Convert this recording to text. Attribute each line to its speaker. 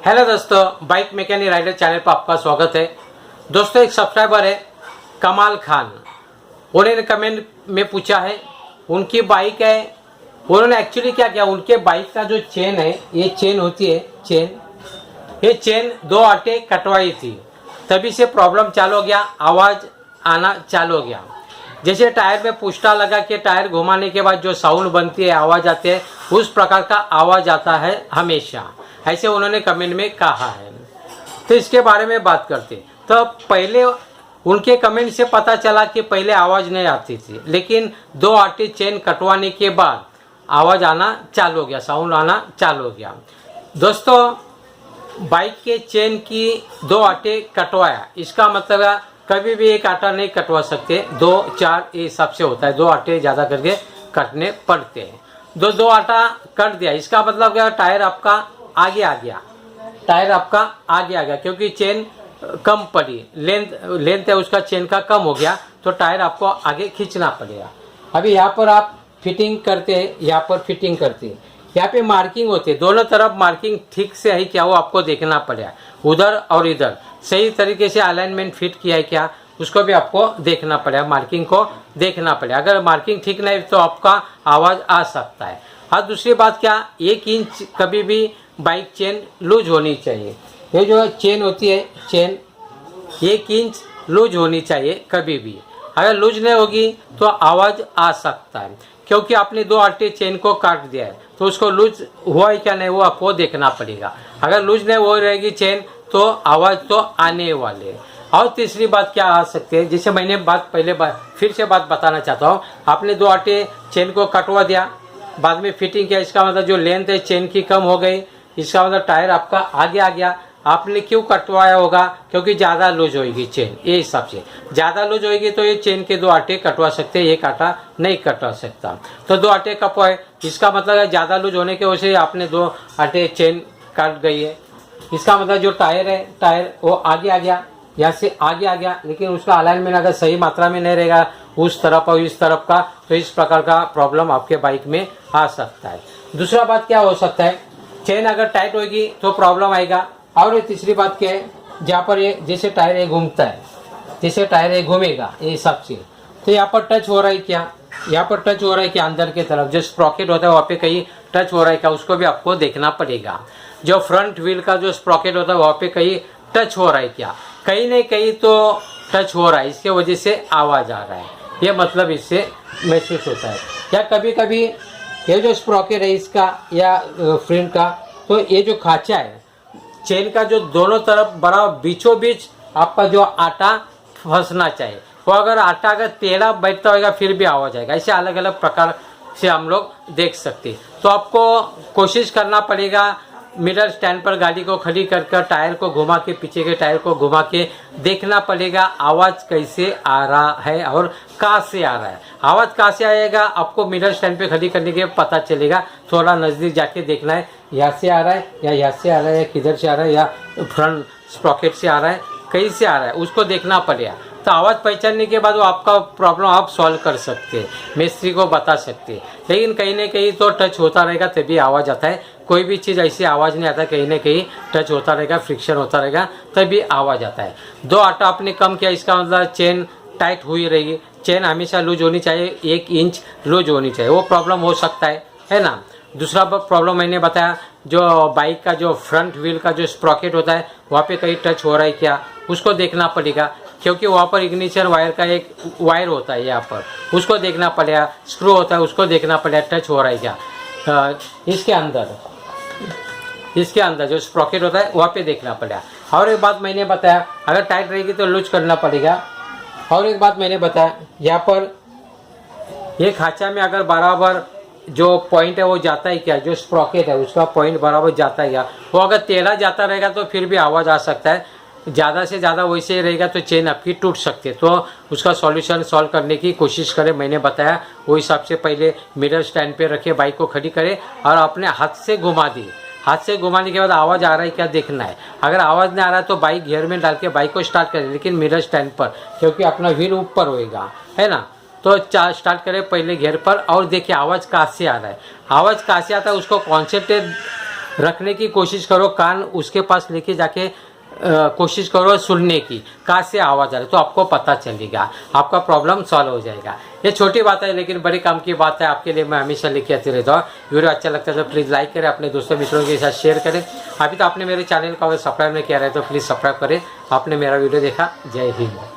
Speaker 1: Hello दोस्तों, bike mechanic rider channel पर आपका स्वागत है। दोस्तों, एक सब्सक्राइबर है कमाल खान, उन्होंने कमेंट में पूछा है उनकी बाइक है। उन्होंने एक्चुअली क्या किया, उनके बाइक का जो चेन है, ये चेन होती है ये चेन 2 आटे कटवाई थी, तभी से प्रॉब्लम चालू हो गया, आवाज़ आना चालू हो गया। जैसे टायर में पुष्टा लगा के टायर घुमाने के बाद जो साउंड बनती है, आवाज़ आती है, उस प्रकार का आवाज़ आता है हमेशा, ऐसे उन्होंने कमेंट में कहा है। तो इसके बारे में बात करते। तो पहले उनके कमेंट से पता चला कि पहले आवाज़ नहीं आती थी, लेकिन 2 आटे चेन कटवाने के बाद आवाज़ आना चालू हो गया, साउंड आना चालू हो गया। दोस्तों, बाइक के चेन की 2 आटे कटवाया, इसका मतलब है कभी भी एक आटा नहीं कटवा सकते, 2-4 ये हिसाब से होता है, 2 आटे ज़्यादा करके कटने पड़ते हैं। दो आटा कट दिया, इसका मतलब क्या, टायर आपका आगे आ गया, टायर आपका आगे आ गया, क्योंकि चेन कम पड़ी, लेंथ है उसका चेन का कम हो गया, तो टायर आपको आगे खींचना पड़ेगा। अभी यहाँ पर आप फिटिंग करते हैं, यहाँ पर फिटिंग करते हैं, यहाँ पे मार्किंग होती है, दोनों तरफ मार्किंग ठीक से है क्या, वो आपको देखना पड़ेगा। उधर और इधर सही तरीके से अलाइनमेंट फिट किया है क्या, उसको भी आपको देखना पड़ेगा, मार्किंग को देखना पड़ेगा। अगर मार्किंग ठीक नहीं तो आपका आवाज़ आ सकता है। और दूसरी बात क्या, 1 इंच कभी भी बाइक चेन लूज होनी चाहिए। ये जो चेन होती है, चेन 1 इंच लूज होनी चाहिए कभी भी। अगर लूज नहीं होगी तो आवाज़ आ सकता है, क्योंकि आपने 2 आटे चेन को काट दिया है, तो उसको लूज हुआ है क्या नहीं, वो आपको देखना पड़ेगा। अगर लूज नहीं हो रहेगी चेन तो आवाज़ तो आने वाले। और तीसरी बात क्या आ सकती है, जैसे मैंने फिर से बात बताना चाहता हूँ, आपने 2 आटे चेन को कटवा दिया, बाद में फिटिंग किया, इसका मतलब जो लेंथ है चेन की कम हो गई, इसका मतलब टायर आपका आगे आ गया। आपने क्यों कटवाया होगा, क्योंकि ज़्यादा लूज होगी चेन, ये हिसाब से ज़्यादा लूज होगी तो ये चेन के 2 आटे कटवा सकते हैं, 1 आटा नहीं कटवा सकता। तो 2 आटे कटवाए, इसका मतलब है ज़्यादा लूज होने की वजह से आपने 2 आटे चेन काट गई है। इसका मतलब जो टायर है, टायर वो आगे आ गया, यहाँ से आगे आ गया, लेकिन उसका अलाइनमेंट अगर सही मात्रा में नहीं रहेगा उस तरफ और इस तरफ का, तो इस प्रकार का प्रॉब्लम आपके बाइक में आ सकता है। दूसरा बात क्या हो सकता है, चेन अगर टाइट होगी तो प्रॉब्लम आएगा। और ये तीसरी बात क्या है, जहाँ पर ये जैसे टायर ये घूमता है, जैसे टायर ये घूमेगा ये सब चीज़, तो यहाँ पर टच हो रहा है क्या, यहाँ पर टच हो रहा है क्या, अंदर की तरफ जो स्प्रॉकेट होता है वहाँ पे कहीं टच हो रहा है क्या, उसको भी आपको देखना पड़ेगा। जो फ्रंट व्हील का जो स्प्रॉकेट होता है वहाँ पे कहीं टच हो रहा है क्या, कहीं नहीं कहीं तो टच हो रहा है, इसके वजह से आवाज़ आ रहा है, ये मतलब इससे महसूस होता है। या कभी कभी ये जो स्प्रॉकेट है इसका या फ्रेम का, तो ये जो खांचा है चेन का, जो दोनों तरफ बड़ा बीचों बीच आपका जो आटा फंसना चाहिए, वो अगर आटा अगर टेढ़ा बैठता होगा फिर भी आवाज़ आएगा। ऐसे अलग अलग प्रकार से हम लोग देख सकते हैं। तो आपको कोशिश करना पड़ेगा, मिरर स्टैंड पर गाड़ी को खड़ी कर टायर को घुमा के, पीछे के टायर को घुमा के देखना पड़ेगा आवाज़ कैसे आ रहा है और कहाँ से आ रहा है। आवाज़ कहाँ से आएगा आपको मिरर स्टैंड पे खड़ी करने के पता चलेगा, थोड़ा नज़दीक जाके देखना है, यहाँ से आ रहा है या यहाँ से आ रहा है या किधर से आ रहा है, या फ्रंट स्प्रॉकेट से आ रहा है, कहीं से आ रहा है, उसको देखना पड़ेगा। तो आवाज़ पहचानने के बाद वो आपका प्रॉब्लम आप सॉल्व कर सकते हैं, मिस्त्री को बता सकते हैं। लेकिन कहीं ना कहीं तो टच होता रहेगा तभी आवाज़ आता है, कोई भी चीज़ ऐसी आवाज़ नहीं आता, कहीं ना कहीं टच होता रहेगा, फ्रिक्शन होता रहेगा तभी आवाज़ आता है। 2 आटा आपने कम किया, इसका मतलब चेन टाइट हुई रहेगी, चेन हमेशा लूज होनी चाहिए, 1 इंच लूज होनी चाहिए, वो प्रॉब्लम हो सकता है ना। दूसरा प्रॉब्लम मैंने बताया, जो बाइक का जो फ्रंट व्हील का जो स्प्रॉकेट होता है वहाँ पे कहीं टच हो रहा है क्या, उसको देखना पड़ेगा, क्योंकि वहाँ पर इग्निशन वायर का एक वायर होता है यहाँ पर, उसको देखना पड़ेगा, स्क्रू होता है उसको देखना पड़ेगा टच हो रहा है क्या। इसके अंदर जो स्प्रॉकेट होता है वहाँ पे देखना पड़ेगा। और एक बात मैंने बताया, अगर टाइट रहेगी तो लूज करना पड़ेगा। और एक बात मैंने बताया, यहाँ पर ये खांचा में अगर बराबर जो पॉइंट है वो जाता है क्या, जो स्प्रॉकेट है उसका पॉइंट बराबर जाता है क्या, वो अगर टेढ़ा जाता रहेगा तो फिर भी आवाज़ आ सकता है। ज़्यादा से ज़्यादा वैसे ही रहेगा तो चेन आपकी टूट सकती है। तो उसका सॉल्यूशन सॉल्व करने की कोशिश करें, मैंने बताया वो हिसाब से पहले मिरर स्टैंड पे रखे, बाइक को खड़ी करें और अपने हाथ से घुमा दी। हाथ से घुमाने के बाद आवाज़ आ रहा है क्या देखना है। अगर आवाज़ नहीं आ रहा है तो बाइक गियर में डाल के बाइक को स्टार्ट करें, लेकिन मिरर स्टैंड पर, क्योंकि अपना व्हील ऊपर होएगा, है ना। तो स्टार्ट करें पहले गियर पर और देखिए आवाज़ कहाँ से आ रहा है। आवाज़ कहाँ से आता है उसको रखने की कोशिश करो, कान उसके पास लेके जाके कोशिश करो सुनने की, कहाँ से आवाज़ आ रही है, तो आपको पता चलेगा, आपका प्रॉब्लम सॉल्व हो जाएगा। ये छोटी बात है लेकिन बड़े काम की बात है, आपके लिए मैं हमेशा लेके आती रहता हूँ। वीडियो अच्छा लगता है तो प्लीज़ लाइक करें, अपने दोस्तों मित्रों के साथ शेयर करें। अभी तो आपने मेरे चैनल को अगर सब्सक्राइब नहीं किया है तो प्लीज़ सब्सक्राइब करें। आपने मेरा वीडियो देखा, जय हिंद।